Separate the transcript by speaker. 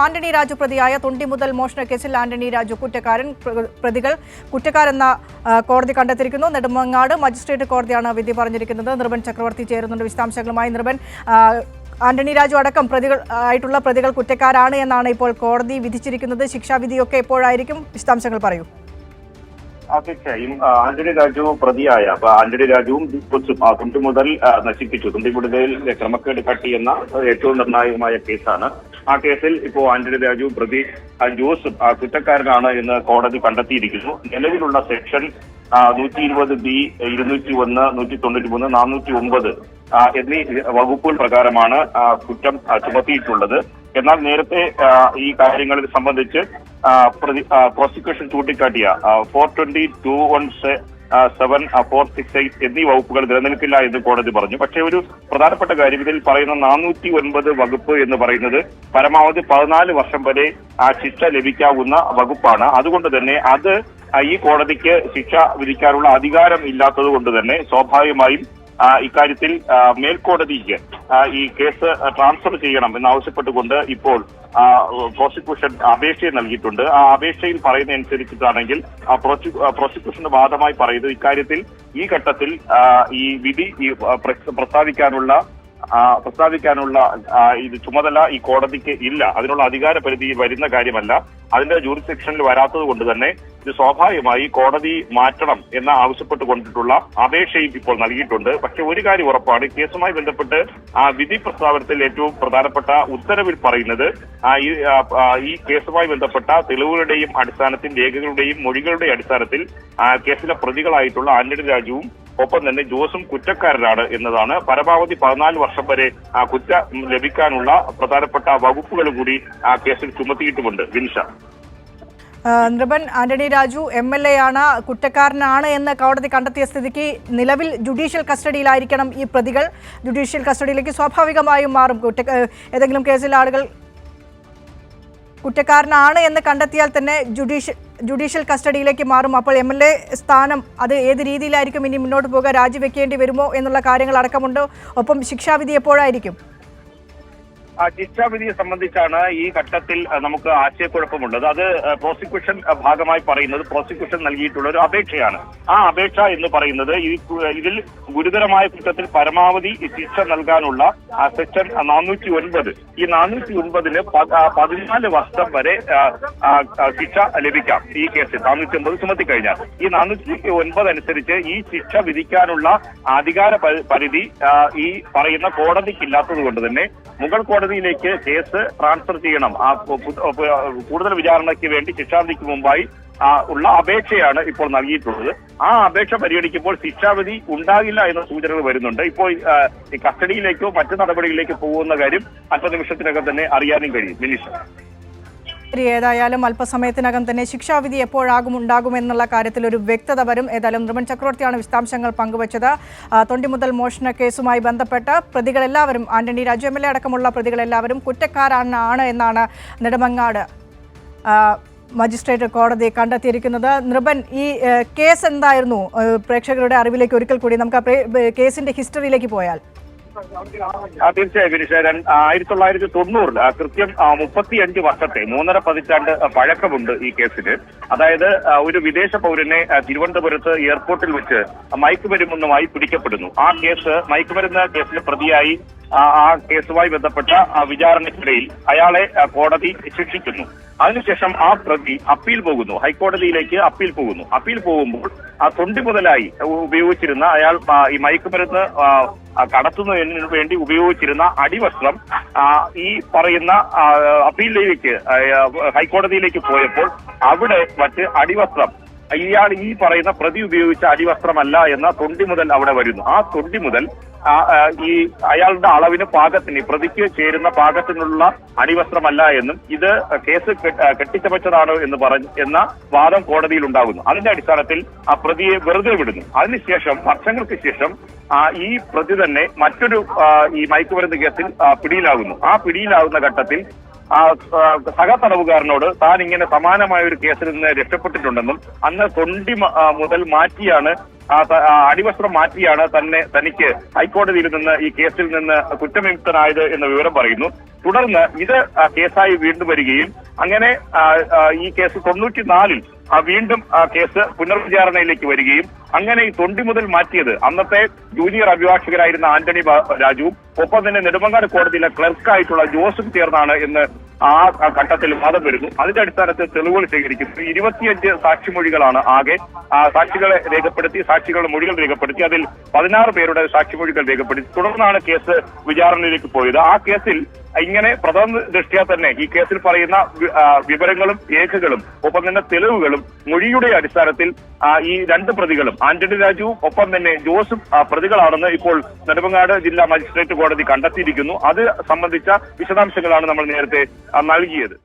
Speaker 1: ആന്റണി രാജു പ്രതിയായ തൊണ്ടിമുതൽ മോഷണ കേസിൽ ആന്റണി രാജു കുറ്റക്കാരൻ. പ്രതികൾ കുറ്റക്കാരെന്ന കോടതി കണ്ടെത്തിയിരിക്കുന്നു. നെടുമങ്ങാട് മജിസ്ട്രേറ്റ് കോടതിയാണ് വിധി പറഞ്ഞിരിക്കുന്നത്. നിർബൻ ചക്രവർത്തി ചേരുന്നുണ്ട് വിശദാംശങ്ങളുമായി. നിർബൻ, ആന്റണി രാജു അടക്കം ആയിട്ടുള്ള പ്രതികൾ കുറ്റക്കാരാണ് എന്നാണ് ഇപ്പോൾ കോടതി വിധിച്ചിരിക്കുന്നത്. ശിക്ഷാവിധിയൊക്കെ എപ്പോഴായിരിക്കും? വിശദാംശങ്ങൾ പറയൂ.
Speaker 2: തീർച്ചയായും ആന്റണി രാജു പ്രതിയായ ആന്റണി രാജുവും തൊണ്ടിമുതൽ നശിപ്പിച്ചു, തൊണ്ടിമുതലിൽ ക്രമക്കേട് കാട്ടി എന്ന ഏറ്റവും നിർണായകമായ കേസാണ്. ആ കേസിൽ ഇപ്പോൾ ആന്റണി രാജു പ്രതി ജോസും കുറ്റക്കാരനാണ് എന്ന് കോടതി കണ്ടെത്തിയിരിക്കുന്നു. നിലവിലുള്ള സെക്ഷൻ 120B, 201, 193, 409 എന്നീ വകുപ്പുകൾ പ്രകാരമാണ് കുറ്റം ചുമത്തിയിട്ടുള്ളത്. എന്നാൽ നേരത്തെ ഈ കാര്യങ്ങളിൽ സംബന്ധിച്ച് പ്രോസിക്യൂഷൻ ചൂണ്ടിക്കാട്ടിയ 420, 217, 468 എന്നീ വകുപ്പുകൾ നിലനിൽക്കില്ല എന്ന് കോടതി പറഞ്ഞു. പക്ഷേ ഒരു പ്രധാനപ്പെട്ട കാര്യം, ഇതിൽ പറയുന്ന 409 വകുപ്പ് എന്ന് പറയുന്നത് പരമാവധി 14 വർഷം വരെ ശിക്ഷ ലഭിക്കാവുന്ന വകുപ്പാണ്. അതുകൊണ്ട് തന്നെ അത് ഈ കോടതിക്ക് ശിക്ഷ വിധിക്കാനുള്ള അധികാരം ഇല്ലാത്തത് കൊണ്ട് തന്നെ സ്വാഭാവികമായും ഇക്കാര്യത്തിൽ മേൽക്കോടതിക്ക് ഈ കേസ് ട്രാൻസ്ഫർ ചെയ്യണം എന്നാവശ്യപ്പെട്ടുകൊണ്ട് ഇപ്പോൾ പ്രോസിക്യൂഷൻ അപേക്ഷ നൽകിയിട്ടുണ്ട്. ആ അപേക്ഷയിൽ പറയുന്ന അനുസരിച്ചിട്ടാണെങ്കിൽ പ്രോസിക്യൂഷന്റെ വാദമായി പറയുന്നത് ഇക്കാര്യത്തിൽ ഈ ഘട്ടത്തിൽ ഈ വിധി പ്രസ്താവിക്കാനുള്ള ഇത് ചുമതല ഈ കോടതിക്ക് ഇല്ല. അതിനുള്ള അധികാര പരിധി വരുന്ന കാര്യമല്ല. അതിന്റെ ജൂറിസ്ഡിക്ഷനിൽ വരാത്തത് കൊണ്ട് തന്നെ ഇത് സ്വാഭാവികമായി കോടതി മാറ്റണം എന്ന് ആവശ്യപ്പെട്ടുകൊണ്ടിട്ടുള്ള അപേക്ഷയും ഇപ്പോൾ നൽകിയിട്ടുണ്ട്. പക്ഷെ ഒരു കാര്യം ഉറപ്പാണ്, കേസുമായി ബന്ധപ്പെട്ട് വിധി പ്രസ്താവനത്തിൽ ഏറ്റവും പ്രധാനപ്പെട്ട ഉത്തരവിൽ പറയുന്നത് ഈ കേസുമായി ബന്ധപ്പെട്ട തെളിവുകളുടെയും അടിസ്ഥാനത്തിൽ, രേഖകളുടെയും മൊഴികളുടെയും അടിസ്ഥാനത്തിൽ കേസിലെ പ്രതികളായിട്ടുള്ള ആന്റണി രാജുവും ഒപ്പം തന്നെ ജോസും കുറ്റക്കാരനാണ് എന്നതാണ്. പരമാവധി 14 വർഷം വരെ കുറ്റം ലഭിക്കാനുള്ള പ്രധാനപ്പെട്ട വകുപ്പുകൾ കൂടി ആ കേസിൽ ചുമത്തിയിട്ടുമുണ്ട്. വിനിഷ.
Speaker 1: നൃപൻ, ആന്റണി രാജു MLA ആണ്, കുറ്റക്കാരനാണ് എന്ന് കോടതി കണ്ടെത്തിയ സ്ഥിതിക്ക് നിലവിൽ ജുഡീഷ്യൽ കസ്റ്റഡിയിലായിരിക്കണം ഈ പ്രതികൾ. ജുഡീഷ്യൽ കസ്റ്റഡിയിലേക്ക് സ്വാഭാവികമായും മാറും. ഏതെങ്കിലും കേസിൽ ആളുകൾ കുറ്റക്കാരനാണ് എന്ന് കണ്ടെത്തിയാൽ തന്നെ ജുഡീഷ്യൽ കസ്റ്റഡിയിലേക്ക് മാറും. അപ്പോൾ MLA സ്ഥാനം അത് ഏത് രീതിയിലായിരിക്കും ഇനി മുന്നോട്ട് പോകുക? രാജിവെക്കേണ്ടി വരുമോ എന്നുള്ള കാര്യങ്ങൾ അടക്കമുണ്ട്. ഒപ്പം ശിക്ഷാവിധി എപ്പോഴായിരിക്കും?
Speaker 2: ശിക്ഷാവിധിയെ സംബന്ധിച്ചാണ് ഈ ഘട്ടത്തിൽ നമുക്ക് ആശയക്കുഴപ്പമുള്ളത്. അത് പ്രോസിക്യൂഷൻ ഭാഗമായി പറയുന്നത് പ്രോസിക്യൂഷൻ നൽകിയിട്ടുള്ള ഒരു അപേക്ഷയാണ്. ആ അപേക്ഷ എന്ന് പറയുന്നത് ഇതിൽ ഗുരുതരമായ കുറ്റത്തിൽ പരമാവധി ശിക്ഷ നൽകാനുള്ള സെക്ഷൻ 409, ഈ 409-ന് 14 വർഷം വരെ ശിക്ഷ ലഭിക്കാം. ഈ കേസിൽ 409 ചുമത്തിക്കഴിഞ്ഞാൽ ഈ 409 അനുസരിച്ച് ഈ ശിക്ഷ വിധിക്കാനുള്ള അധികാര പരിധി ഈ പറയുന്ന കോടതിക്കില്ലാത്തത് കൊണ്ട് തന്നെ മുകൾ കോടതിയിലേക്ക് കേസ് ട്രാൻസ്ഫർ ചെയ്യണം. കൂടുതൽ വിചാരണയ്ക്ക് വേണ്ടി ശിക്ഷാവിധിക്ക് മുമ്പായി ഉള്ള അപേക്ഷയാണ് ഇപ്പോൾ നൽകിയിട്ടുള്ളത്. ആ അപേക്ഷ പരിഗണിക്കുമ്പോൾ ശിക്ഷാവിധി ഉണ്ടാകില്ല എന്ന സൂചനകൾ വരുന്നുണ്ട്. ഇപ്പോൾ കസ്റ്റഡിയിലേക്കോ മറ്റു നടപടികളിലേക്കോ പോകുന്ന കാര്യം അല്പനിമിഷത്തിനകം തന്നെ അറിയാനും കഴിയും. മിനിഷ.
Speaker 1: ഏതായാലും അല്പസമയത്തിനകം തന്നെ ശിക്ഷാവിധി ഉണ്ടാകുമെന്നുള്ള കാര്യത്തിൽ ഒരു വ്യക്തത വരും. ഏതായാലും നിർബൻ ചക്രവർത്തിയാണ് വിശദാംശങ്ങൾ പങ്കുവച്ചത്. തൊണ്ടിമുതൽ മോഷണ കേസുമായി ബന്ധപ്പെട്ട് പ്രതികളെല്ലാവരും, ആന്റണി രാജു MLA അടക്കമുള്ള പ്രതികളെല്ലാവരും കുറ്റക്കാരാണ് എന്നാണ് നെടുമങ്ങാട് മജിസ്ട്രേറ്റ് കോടതി കണ്ടെത്തിയിരിക്കുന്നത്. നിർബൻ, ഈ കേസ് എന്തായിരുന്നു പ്രേക്ഷകരുടെ അറിവിലേക്ക് ഒരിക്കൽ കൂടി നമുക്ക് കേസിന്റെ ഹിസ്റ്ററിയിലേക്ക് പോയാൽ?
Speaker 2: തീർച്ചയായും വിനിഷ, 1990 കൃത്യം 35 വർഷത്തെ 3.5 പതിറ്റാണ്ട് പഴക്കമുണ്ട് ഈ കേസിന്. അതായത് ഒരു വിദേശ പൗരനെ തിരുവനന്തപുരത്ത് എയർപോർട്ടിൽ വെച്ച് മയക്കുമരുന്നുമായി പിടിക്കപ്പെടുന്നു. ആ കേസ് മയക്കുമരുന്ന് കേസിലെ പ്രതിയായി ആ കേസുമായി ബന്ധപ്പെട്ട വിചാരണയ്ക്കിടയിൽ അയാളെ കോടതി ശിക്ഷിക്കുന്നു. അതിനുശേഷം ആ പ്രതി അപ്പീൽ പോകുന്നു, ഹൈക്കോടതിയിലേക്ക് അപ്പീൽ പോകുന്നു. അപ്പീൽ പോകുമ്പോൾ തൊണ്ടിമുതലായി ഉപയോഗിച്ചിരുന്ന അയാൾ ഈ മയക്കുമരുന്ന് കടത്തുന്നതിന് വേണ്ടി ഉപയോഗിച്ചിരുന്ന അടിവസ്ത്രം ഈ പറയുന്ന അപ്പീലിലേക്ക് ഹൈക്കോടതിയിലേക്ക് പോയപ്പോൾ അവിടെ മറ്റ് അടിവസ്ത്രം ഇയാൾ ഈ പറയുന്ന പ്രതി ഉപയോഗിച്ച അടിവസ്ത്രമല്ല എന്ന തൊണ്ടിമുതൽ അവിടെ വരുന്നു. ആ തൊണ്ടിമുതൽ ഈ അയാളുടെ അളവിന് പാകത്തിന് പ്രതിക്ക് ചേരുന്ന പാകത്തിനുള്ള അടിവസ്ത്രമല്ല എന്നും ഇത് കേസ് കെട്ടിച്ചമച്ചതാണോ എന്ന വാദം കോടതിയിൽ ഉണ്ടാകുന്നു. അതിന്റെ അടിസ്ഥാനത്തിൽ ആ പ്രതിയെ വെറുതെ വിടുന്നു. അതിനുശേഷം വർഷങ്ങൾക്ക് ശേഷം ഈ പ്രതി തന്നെ മറ്റൊരു ഈ മയക്കുമരുന്ന് കേസിൽ പിടിയിലാകുന്നു. ആ പിടിയിലാകുന്ന ഘട്ടത്തിൽ സഹതടവുകാരനോട് താൻ ഇങ്ങനെ സമാനമായ ഒരു കേസിൽ നിന്ന് രക്ഷപ്പെട്ടിട്ടുണ്ടെന്നും അന്ന് തൊണ്ടി മുതൽ മാറ്റിയാണ് അടിവസ്ത്രം മാറ്റിയാണ് തനിക്ക് ഹൈക്കോടതിയിൽ നിന്ന് ഈ കേസിൽ നിന്ന് കുറ്റവിമുക്തനായത് എന്ന വിവരം പറയുന്നു. തുടർന്ന് ഇത് കേസായി വീണ്ടും വരികയും അങ്ങനെ ഈ കേസ് 94-ൽ വീണ്ടും കേസ് പുനർവിചാരണയിലേക്ക് വരികയും അങ്ങനെ ഈ തൊണ്ടി മുതൽ മാറ്റിയത് അന്നത്തെ ജൂനിയർ അഭിഭാഷകരായിരുന്ന ആന്റണി രാജുവും ഒപ്പം തന്നെ നെടുമങ്ങാട് കോടതിയിലെ ക്ലർക്കായിട്ടുള്ള ജോസഫ് ചേർന്നാണ് എന്ന് ആ ഘട്ടത്തിൽ വാദം വരുന്നു. അതിന്റെ അടിസ്ഥാനത്തിൽ തെളിവുകൾ ശേഖരിക്കുന്നു. 25 സാക്ഷിമൊഴികളാണ് ആകെ. സാക്ഷികളെ രേഖപ്പെടുത്തി, സാക്ഷികളുടെ മൊഴികൾ രേഖപ്പെടുത്തി. അതിൽ 16 പേരുടെ സാക്ഷിമൊഴികൾ രേഖപ്പെടുത്തി. തുടർന്നാണ് കേസ് വിചാരണയിലേക്ക് പോയത്. ആ കേസിൽ ഇങ്ങനെ പ്രഥമ ദൃഷ്ട്യാ തന്നെ ഈ കേസിൽ പറയുന്ന വിവരങ്ങളും രേഖകളും ഒപ്പം തന്നെ തെളിവുകളും മൊഴിയുടെ അടിസ്ഥാനത്തിൽ ഈ രണ്ട് പ്രതികളും ആന്റണി രാജുവും ഒപ്പം തന്നെ ജോസും പ്രതികളാണെന്ന് ഇപ്പോൾ നെടുമങ്ങാട് ജില്ലാ മജിസ്ട്രേറ്റ് കോടതി കണ്ടെത്തിയിരിക്കുന്നു. അത് സംബന്ധിച്ച വിശദാംശങ്ങളാണ് നമ്മൾ നേരത്തെ നൽകിയത്.